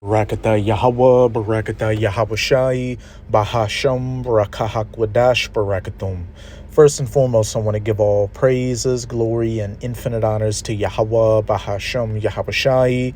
Barakatah Yahweh, Barakatah Yahweh Bahasham, Barakahak Barakatum. First and foremost, I want to give all praises, glory, and infinite honors to Yahweh, Bahasham, Yahweh.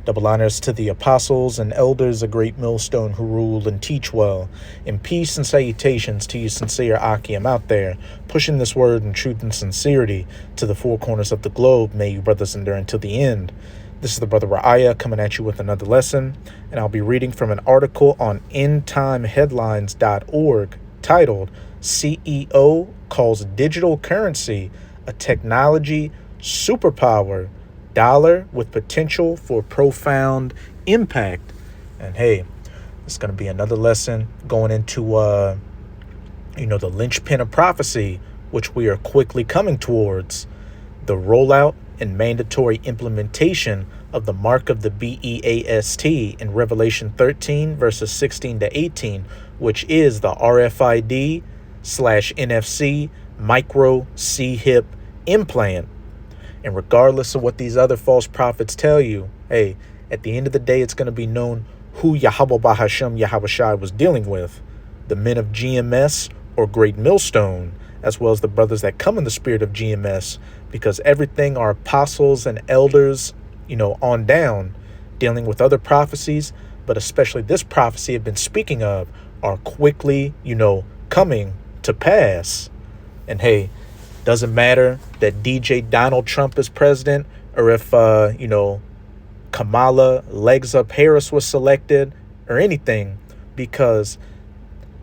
Double honors to the apostles and elders, a great millstone who rule and teach well. And peace and salutations to you sincere Akim out there, pushing this word in truth and sincerity to the four corners of the globe. May you brothers endure until the end. This is the Brother Ra'aya coming at you with another lesson, and I'll be reading from an article on endtimeheadlines.org titled, CEO Calls Digital Currency a Technology Superpower, Dollar with Potential for Profound Impact. And hey, it's going to be another lesson going into, the linchpin of prophecy, which we are quickly coming towards, the rollout and mandatory implementation of the mark of the BEAST in Revelation 13, verses 16 to 18, which is the RFID/NFC micro C-hip implant. And regardless of what these other false prophets tell you, hey, at the end of the day, it's going to be known who Yahweh Bahasham Yahushai was dealing with, the men of GMS or Great Millstone, as well as the brothers that come in the spirit of GMS, because everything our apostles and elders, on down, dealing with other prophecies, but especially this prophecy I've been speaking of, are quickly, coming to pass. And hey, doesn't matter that DJ Donald Trump is president, or if, Kamala Legs Up Harris was selected, or anything, because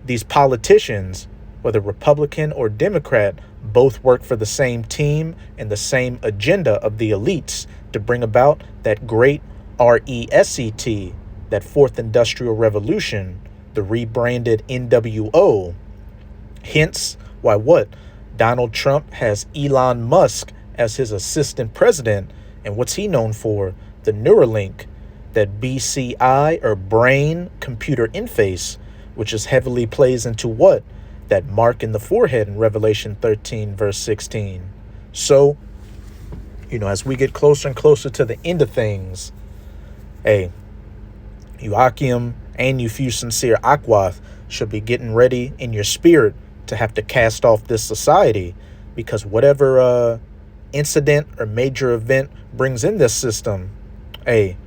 these politicians, whether Republican or Democrat, both work for the same team and the same agenda of the elites to bring about that great RESET, that fourth industrial revolution, the rebranded NWO. Hence why Donald Trump has Elon Musk as his assistant president. And what's he known for? The Neuralink, that BCI or brain computer interface, which is heavily plays into that mark in the forehead in Revelation 13, verse 16. So, as we get closer and closer to the end of things, hey, you Akim and you few sincere Akwath should be getting ready in your spirit to have to cast off this society, because whatever incident or major event brings in this system, hey,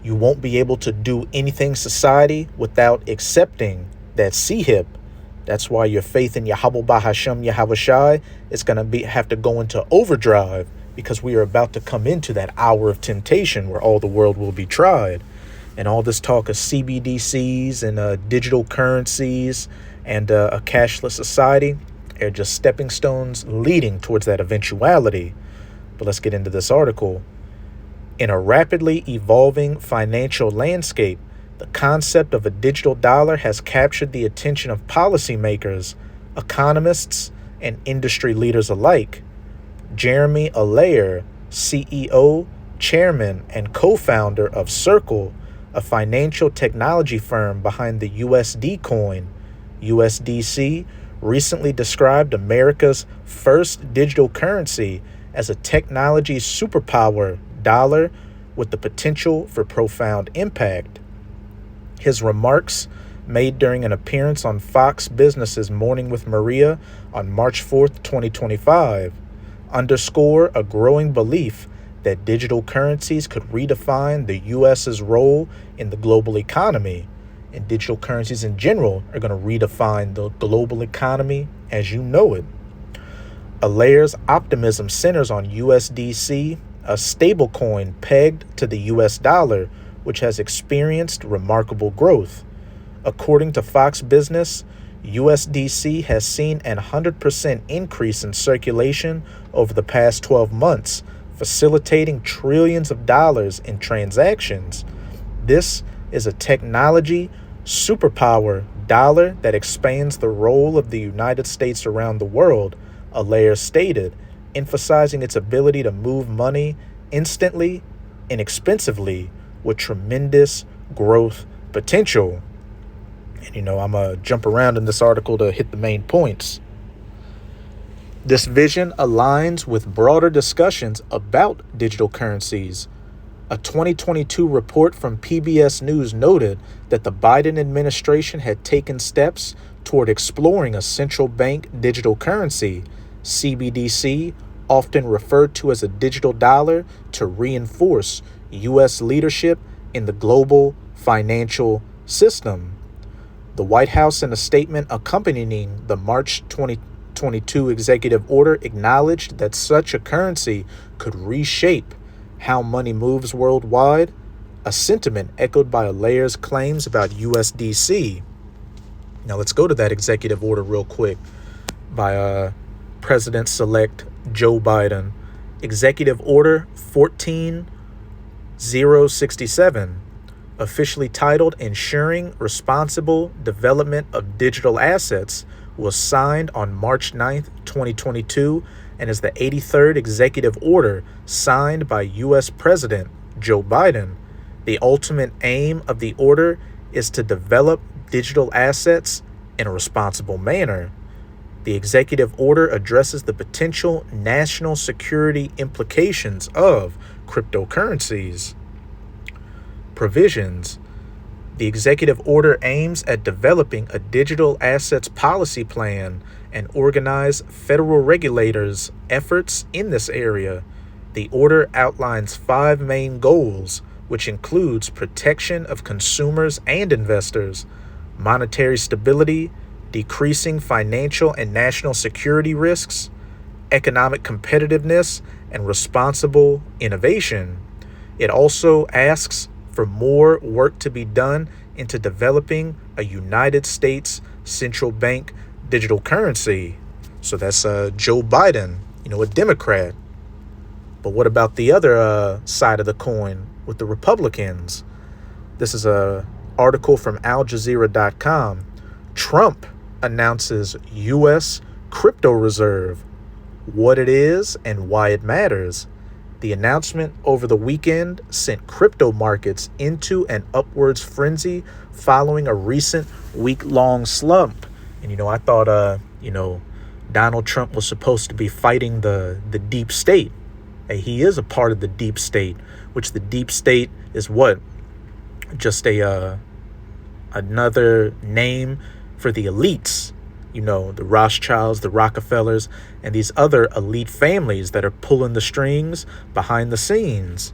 you won't be able to do anything society without accepting that C-hip. That's why your faith in Yahweh Bahasham Yahushai is going to have to go into overdrive, because we are about to come into that hour of temptation where all the world will be tried. And all this talk of CBDCs and digital currencies and a cashless society are just stepping stones leading towards that eventuality. But let's get into this article. In a rapidly evolving financial landscape, the concept of a digital dollar has captured the attention of policymakers, economists, and industry leaders alike. Jeremy Allaire, CEO, chairman, and co-founder of Circle, a financial technology firm behind the USD coin, USDC, recently described America's first digital currency as a technology superpower dollar with the potential for profound impact. His remarks, made during an appearance on Fox Business's Morning with Maria on March 4th, 2025, underscore a growing belief that digital currencies could redefine the U.S.'s role in the global economy, and digital currencies in general are going to redefine the global economy as you know it. Allaire's optimism centers on USDC, a stablecoin pegged to the U.S. dollar, which has experienced remarkable growth. According to Fox Business, USDC has seen an 100% increase in circulation over the past 12 months, facilitating trillions of dollars in transactions. This is a technology superpower dollar that expands the role of the United States around the world, Allaire stated, emphasizing its ability to move money instantly, inexpensively, with tremendous growth potential. And, I'm going to jump around in this article to hit the main points. This vision aligns with broader discussions about digital currencies, A 2022 report from PBS News noted that the Biden administration had taken steps toward exploring a central bank digital currency, CBDC, often referred to as a digital dollar, to reinforce U.S. leadership in the global financial system. The White House, in a statement accompanying the March 2022 executive order, acknowledged that such a currency could reshape how money moves worldwide, a sentiment echoed by Allaire's claims about USDC. Now let's go to that executive order real quick by President-elect Joe Biden. Executive Order 14067, officially titled Ensuring Responsible Development of Digital Assets, was signed on March 9th, 2022, and is the 83rd executive order signed by U.S. President Joe Biden. The ultimate aim of the order is to develop digital assets in a responsible manner. The executive order addresses the potential national security implications of cryptocurrencies. Provisions. The executive order aims at developing a digital assets policy plan and organize federal regulators' efforts in this area. The order outlines 5 main goals, which includes protection of consumers and investors, monetary stability, decreasing financial and national security risks, economic competitiveness, and responsible innovation. It also asks for more work to be done into developing a United States central bank digital currency. So that's Joe Biden, a Democrat. But what about the other side of the coin with the Republicans? This is a article from AlJazeera.com. Trump announces U.S. crypto reserve, what it is and why it matters. The announcement over the weekend sent crypto markets into an upwards frenzy following a recent week-long slump. And, I thought, Donald Trump was supposed to be fighting the deep state. And he is a part of the deep state, which the deep state is what? Just another name for the elites. The Rothschilds, the Rockefellers, and these other elite families that are pulling the strings behind the scenes.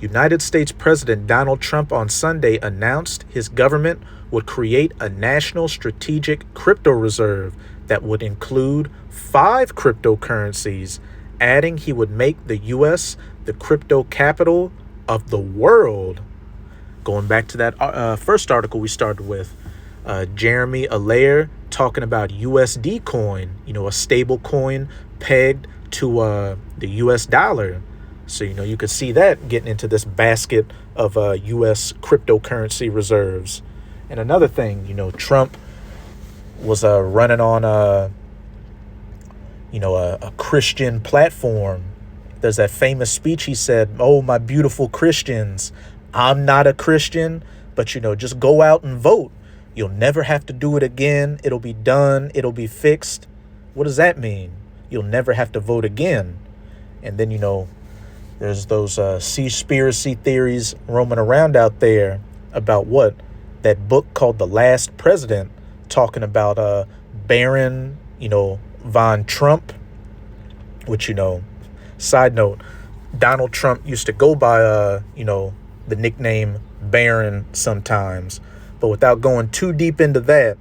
United States President Donald Trump on Sunday announced his government would create a national strategic crypto reserve that would include 5 cryptocurrencies, adding he would make the U.S. the crypto capital of the world. Going back to that first article we started with, Jeremy Allaire talking about USD coin, a stable coin pegged to the US dollar. So, you could see that getting into this basket of US cryptocurrency reserves. And another thing, Trump was running on a Christian platform. There's that famous speech he said, "Oh, my beautiful Christians, I'm not a Christian, but, just go out and vote. You'll never have to do it again. It'll be done. It'll be fixed." What does that mean? You'll never have to vote again. And then, there's those conspiracy theories roaming around out there about what? That book called The Last President, talking about Baron, von Trump, which, side note, Donald Trump used to go by, the nickname Baron sometimes. But without going too deep into that,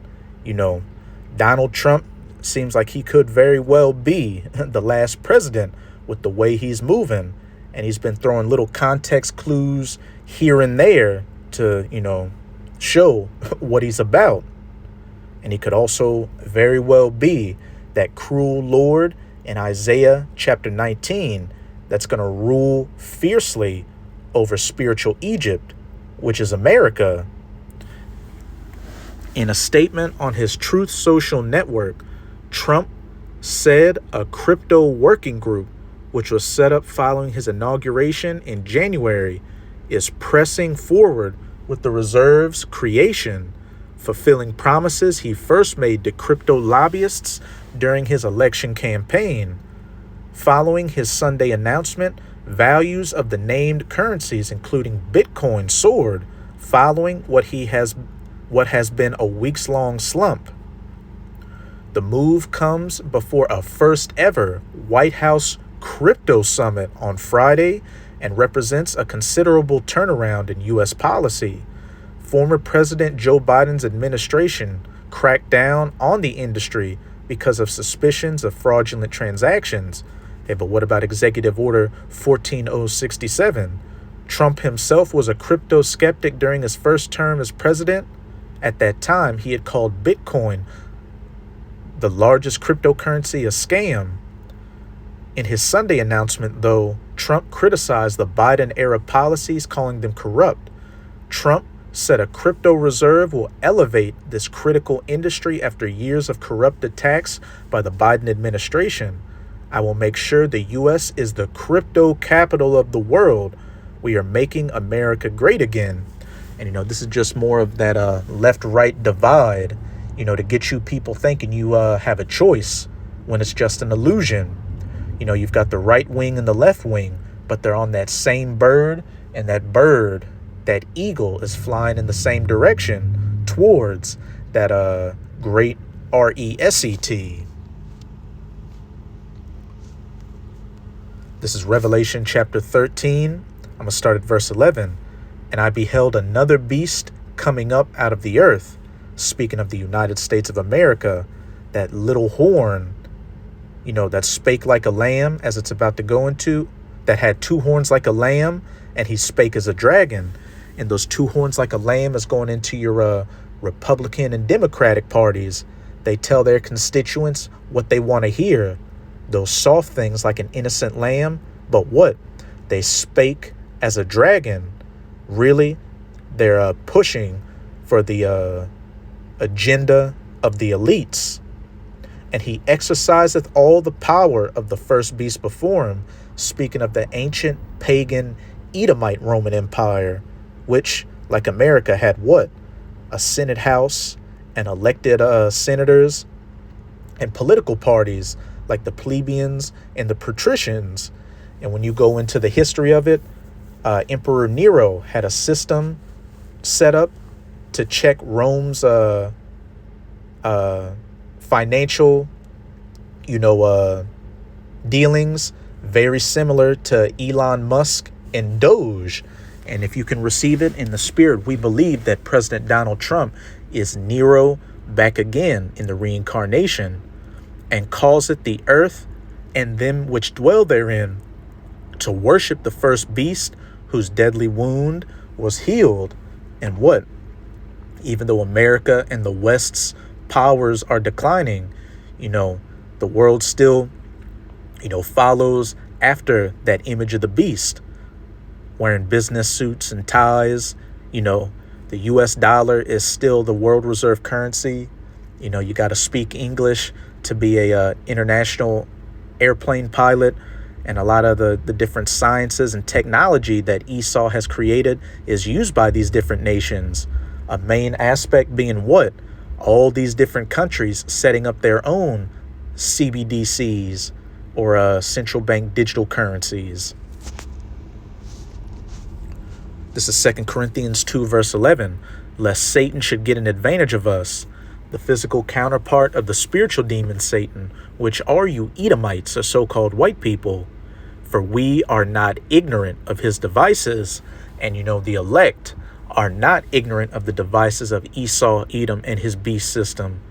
Donald Trump seems like he could very well be the last president with the way he's moving. And he's been throwing little context clues here and there to, show what he's about. And he could also very well be that cruel Lord in Isaiah chapter 19 that's going to rule fiercely over spiritual Egypt, which is America. In a statement on his Truth Social network, Trump said a crypto working group, which was set up following his inauguration in January, is pressing forward with the reserve's creation, fulfilling promises he first made to crypto lobbyists during his election campaign. Following his Sunday announcement, Values of the named currencies, including Bitcoin, soared following what has been a weeks-long slump. The move comes before a first ever White House crypto summit on Friday and represents a considerable turnaround in U.S. policy. Former President Joe Biden's administration cracked down on the industry because of suspicions of fraudulent transactions. Hey, but what about Executive Order 14067? Trump himself was a crypto skeptic during his first term as president. At that time, he had called Bitcoin, the largest cryptocurrency, a scam. In his Sunday announcement, though, Trump criticized the Biden-era policies, calling them corrupt. Trump said a crypto reserve will elevate this critical industry after years of corrupt attacks by the Biden administration. I will make sure the U.S. is the crypto capital of the world. We are making America great again. And, this is just more of that left-right divide, to get you people thinking you have a choice when it's just an illusion. You've got the right wing and the left wing, but they're on that same bird, and that eagle is flying in the same direction towards that great reset. This is Revelation chapter 13. I'm going to start at verse 11. And I beheld another beast coming up out of the earth. Speaking of the United States of America, that little horn, that spake like a lamb as it's about to go into, that had two horns like a lamb, and he spake as a dragon. And those two horns like a lamb is going into your Republican and Democratic parties. They tell their constituents what they want to hear. Those soft things like an innocent lamb, but what? They spake as a dragon. Really, they're pushing for the agenda of the elites. And he exerciseth all the power of the first beast before him, speaking of the ancient pagan Edomite Roman Empire, which, like America, had what? A Senate House and elected senators and political parties like the plebeians and the patricians. And when you go into the history of it, Emperor Nero had a system set up to check Rome's financial, dealings, very similar to Elon Musk and Doge. And if you can receive it in the spirit, we believe that President Donald Trump is Nero back again in the reincarnation, and causeth the earth and them which dwell therein to worship the first beast, whose deadly wound was healed. And what? Even though America and the West's powers are declining, the world still, follows after that image of the beast, wearing business suits and ties. The US dollar is still the world reserve currency. You got to speak English to be a international airplane pilot. And a lot of the different sciences and technology that Esau has created is used by these different nations. A main aspect being what? All these different countries setting up their own CBDCs or central bank digital currencies. This is 2 Corinthians 2, verse 11. Lest Satan should get an advantage of us, the physical counterpart of the spiritual demon Satan, which are you Edomites, or so-called white people. For we are not ignorant of his devices, and the elect are not ignorant of the devices of Esau, Edom, and his beast system.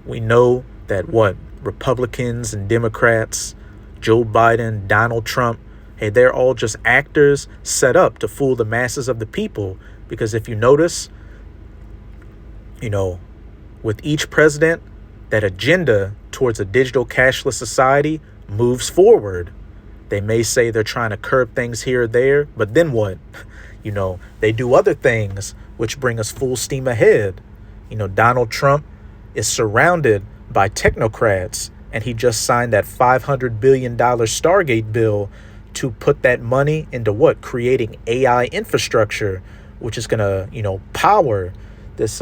We know that what? Republicans and Democrats, Joe Biden, Donald Trump, hey, they're all just actors set up to fool the masses of the people. Because if you notice, with each president, that agenda towards a digital cashless society moves forward. They may say they're trying to curb things here or there, but then what? They do other things which bring us full steam ahead. Donald Trump is surrounded by technocrats, and he just signed that $500 billion Stargate bill to put that money into what? Creating AI infrastructure, which is going to, power this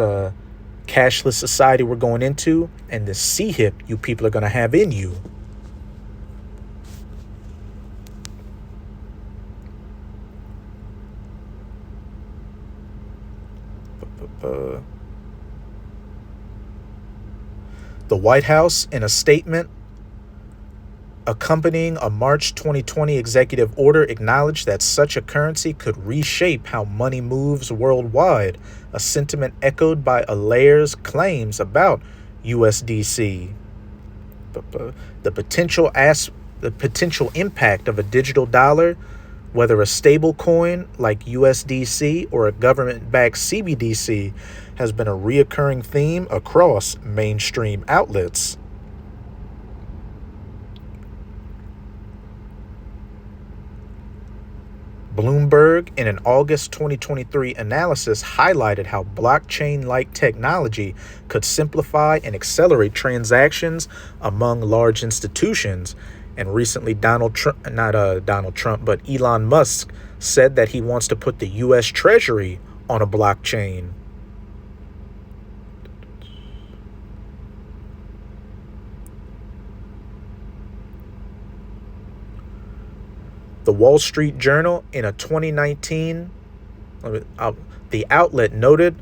cashless society we're going into, and this C-hip you people are going to have in you. Uh, the White House, in a statement accompanying a March 2020 executive order, acknowledged that such a currency could reshape how money moves worldwide, a sentiment echoed by Allaire's claims about USDC. The potential impact of a digital dollar, whether a stable coin like USDC or a government-backed CBDC, has been a reoccurring theme across mainstream outlets. Bloomberg, in an August 2023 analysis, highlighted how blockchain-like technology could simplify and accelerate transactions among large institutions. And recently, Elon Musk said that he wants to put the U.S. Treasury on a blockchain. The Wall Street Journal, in a 2019, the outlet noted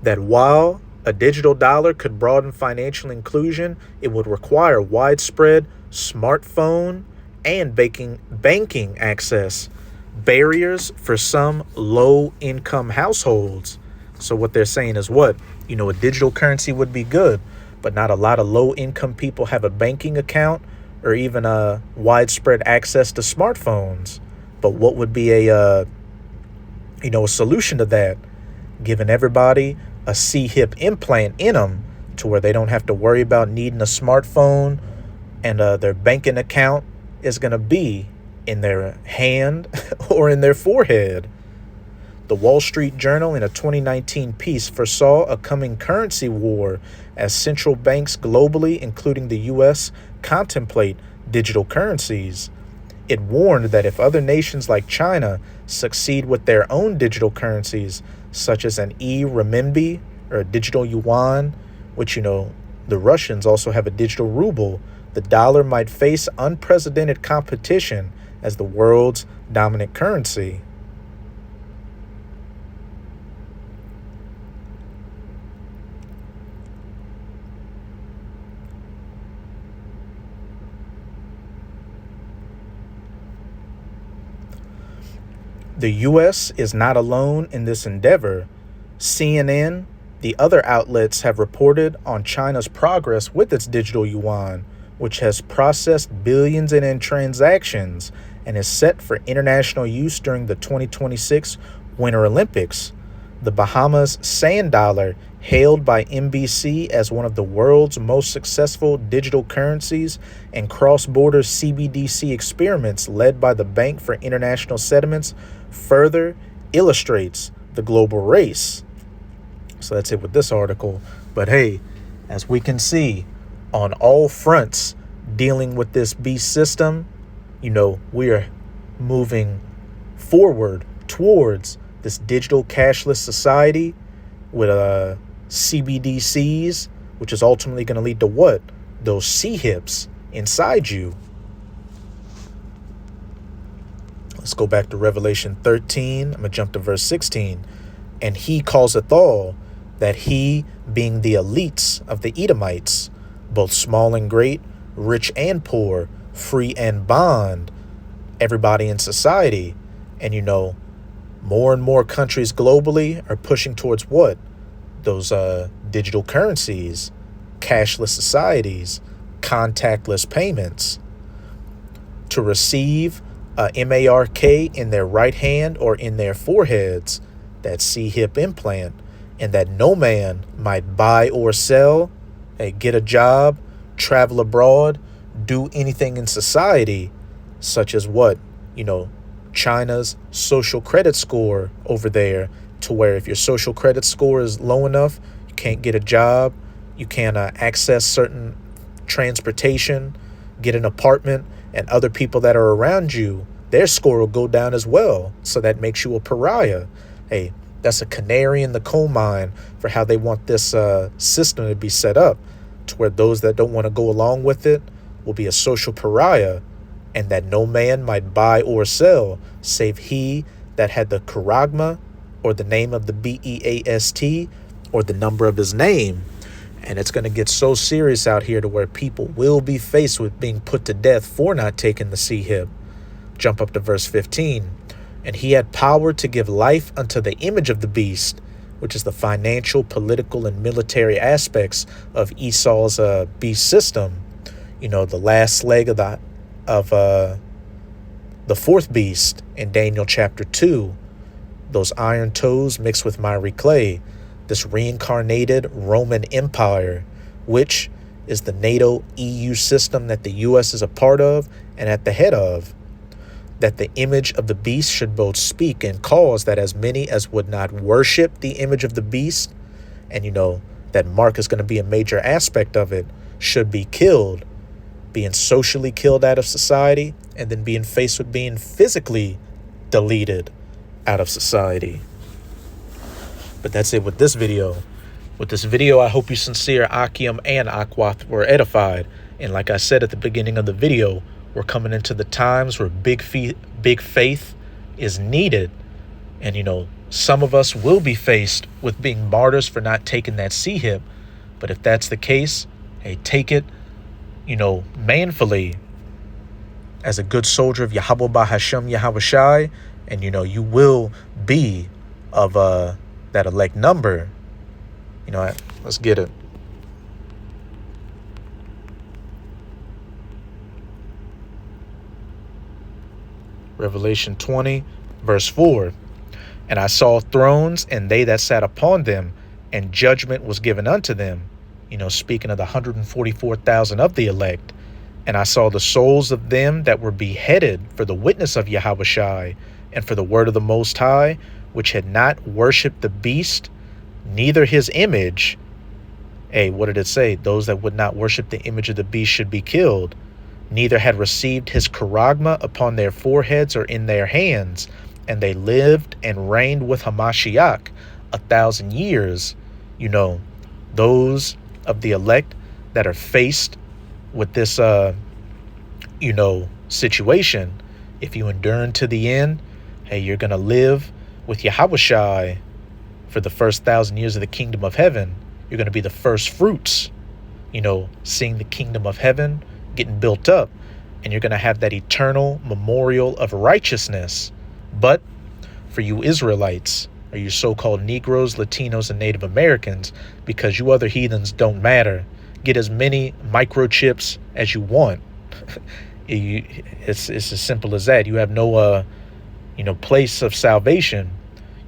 that while a digital dollar could broaden financial inclusion, it would require widespread smartphone and banking access, barriers for some low-income households. So what they're saying is what? A digital currency would be good, but not a lot of low-income people have a banking account or even a widespread access to smartphones. But what would be a solution to that? Giving everybody a C-hip implant in them to where they don't have to worry about needing a smartphone, and their banking account is going to be in their hand or in their forehead. The Wall Street Journal, in a 2019 piece, foresaw a coming currency war as central banks globally, including the U.S., contemplate digital currencies. It warned that if other nations like China succeed with their own digital currencies, such as an e-renminbi or a digital yuan, which, the Russians also have a digital ruble, the dollar might face unprecedented competition as the world's dominant currency. The U.S. is not alone in this endeavor. CNN, the other outlets have reported on China's progress with its digital yuan, which has processed billions in transactions and is set for international use during the 2026 Winter Olympics. The Bahamas Sand Dollar, hailed by NBC as one of the world's most successful digital currencies, and cross-border CBDC experiments led by the Bank for International Settlements, further illustrates the global race. So that's it with this article. But hey, as we can see, on all fronts dealing with this beast system, we are moving forward towards this digital cashless society with CBDCs, which is ultimately going to lead to what? Those C-hips inside you. Let's go back to Revelation 13. I'm going to jump to verse 16. And he causeth all, that he, being the elites of the Edomites, both small and great, rich and poor, free and bond, everybody in society. And more and more countries globally are pushing towards what? Those digital currencies, cashless societies, contactless payments. To receive a MARK in their right hand or in their foreheads, that C-hip implant, and that no man might buy or sell, get a job, travel abroad, do anything in society, such as what? China's social credit score over there, to where if your social credit score is low enough, you can't get a job, you can't access certain transportation, get an apartment, and other people that are around you, their score will go down as well. So that makes you a pariah. Hey, that's a canary in the coal mine for how they want this system to be set up, to where those that don't want to go along with it will be a social pariah, and that no man might buy or sell, save he that had the charagma or the name of the beast, or the number of his name. And it's going to get so serious out here to where people will be faced with being put to death for not taking the C-Hib. Jump up to verse 15. And he had power to give life unto the image of the beast, which is the financial, political, and military aspects of Esau's beast system. You know, the last leg of the fourth beast in Daniel chapter 2. Those iron toes mixed with miry clay. This reincarnated Roman Empire, which is the NATO EU system that the U.S. is a part of and at the head of. That the image of the beast should both speak and cause that as many as would not worship the image of the beast, and you know, that mark is going to be a major aspect of it, should be killed, being socially killed out of society, and then being faced with being physically deleted out of society. But that's it with this video. With this video, I hope you Sincere, Akim, and Akwath were edified. And like I said at the beginning of the video, we're coming into the times where big faith is needed. And, you know, some of us will be faced with being martyrs for not taking that C-Hib. But if that's the case, hey, take it, you know, manfully as a good soldier of Yahweh Bahashem Yahweh Shai. And, you know, you will be of that elect number. You know, let's get it. Revelation 20, verse 4. And I saw thrones, and they that sat upon them, and judgment was given unto them. You know, speaking of the 144,000 of the elect. And I saw the souls of them that were beheaded for the witness of Yahweh Shai, and for the word of the Most High, which had not worshipped the beast, neither his image. Hey, what did it say? Those that would not worship the image of the beast should be killed. Neither had received his charagma upon their foreheads or in their hands, and they lived and reigned with Hamashiach 1,000 years. You know, those of the elect that are faced with this, you know, situation, if you endure to the end, hey, you're going to live with Yahweh Shai for the first 1,000 years of the kingdom of heaven. You're going to be the first fruits, you know, seeing the kingdom of heaven getting built up, and you're going to have that eternal memorial of righteousness. But for you Israelites, or you so-called Negroes, Latinos, and Native Americans, because you other heathens don't matter, get as many microchips as you want. It's as simple as that. You have no you know, place of salvation.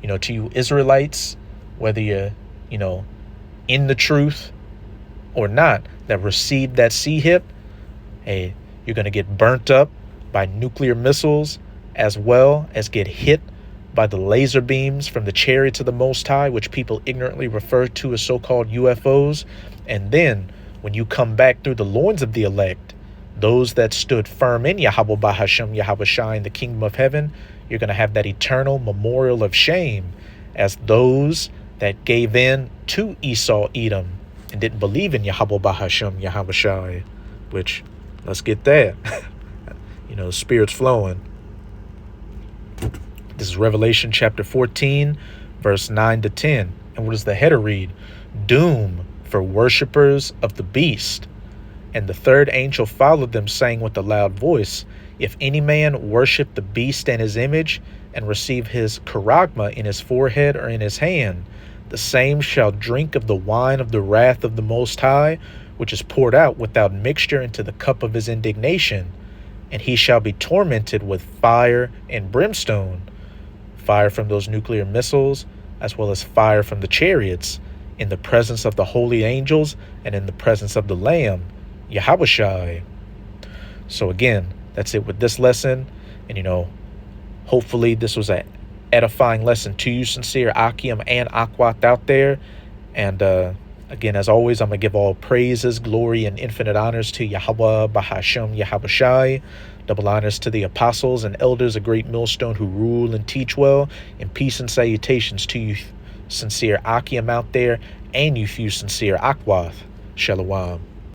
You know, to you Israelites, whether you're, you know, in the truth or not, that received that C-Hib, hey, you're going to get burnt up by nuclear missiles, as well as get hit by the laser beams from the chariots of the Most High, which people ignorantly refer to as so-called UFOs. And then when you come back through the loins of the elect, those that stood firm in Yahweh Bahashem Yahweh Shai in the kingdom of heaven, you're going to have that eternal memorial of shame as those that gave in to Esau Edom and didn't believe in Yahweh Bahashem Yahweh Shai, which, let's get that. You know, the Spirit's flowing. This is Revelation chapter 14, verse 9 to 10. And what does the header read? Doom for worshipers of the beast. And the third angel followed them, saying with a loud voice, if any man worship the beast and his image, and receive his charagma in his forehead or in his hand, the same shall drink of the wine of the wrath of the Most High, which is poured out without mixture into the cup of his indignation. And he shall be tormented with fire and brimstone, fire from those nuclear missiles, as well as fire from the chariots, in the presence of the holy angels and in the presence of the Lamb, Yahweh Shai. So again, that's it with this lesson. And, you know, hopefully this was an edifying lesson to you, Sincere, Akim, and Akwath out there. And again, as always, I'm going to give all praises, glory, and infinite honors to Yahweh Bahashem Yahweh Shai. Double honors to the apostles and elders, a great millstone who rule and teach well. And peace and salutations to you, Sincere Akim out there, and you few Sincere Akwath. Shalom.